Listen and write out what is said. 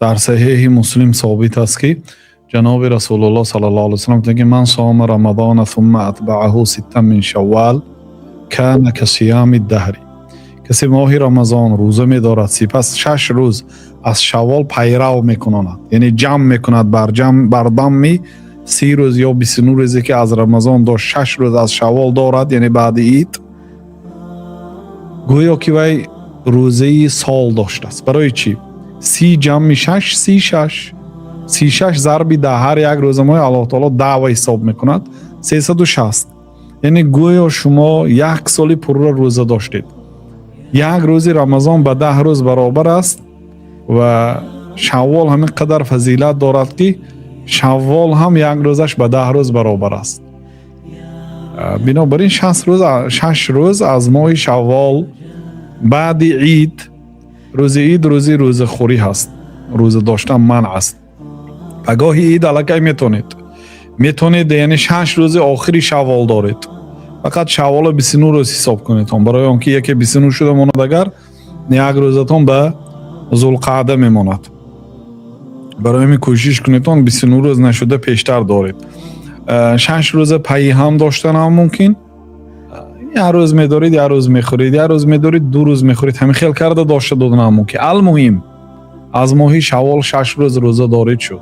در صحیح مسلم ثابت است که جناب رسول الله صلی الله علیه و سلم میگه من صام رمضان ثم اتبعه ستا من شوال کان کصیام الدهر. کسی ماه رمضان روزه می‌دارد سپس 6 روز از شوال پیرو می‌کند، یعنی جمع می‌کند بر دم 30 روز یا 29 روزی که از رمضان داشت 6 روز از شوال دارد، یعنی بعد عید، گویا که وی روزه سال داشته است. برای چی؟ 30 جمع 6 36 36 ضرب 10 هر یک روز ماه الله تعالی 10 حساب می‌کند 360. یعنی گویا شما یک سال پر روزه داشتید. یک روز رمضان به 10 روز برابر است و شوال همین قدر فضیلت دارد که شوال هم یک روزش به 10 روز برابر است. بنابراین 6 روز از ماه شوال بعد عید، روز عید روز خوری هست، روز داشتن منع است. پگاه عید الکی میتونید یعنی 6 روز آخری شوال دارید، فقط شوال 29 روز حساب کنید برای آنکه یکی 29 شده ماند، اگر یک روزتون به ذوالقعده میماند. برای می کوشش کنید 29 روز نشده پیشتر دارید. 6 روز پی هم داشتن هم ممکن، یک روز میدارید یک روز میخورید، یک روز میدارید 2 روز میخورید، همین خیل کرده داشته دادن هم ممکن. المهم از ماهی شوال 6 روز روزه دارید شد.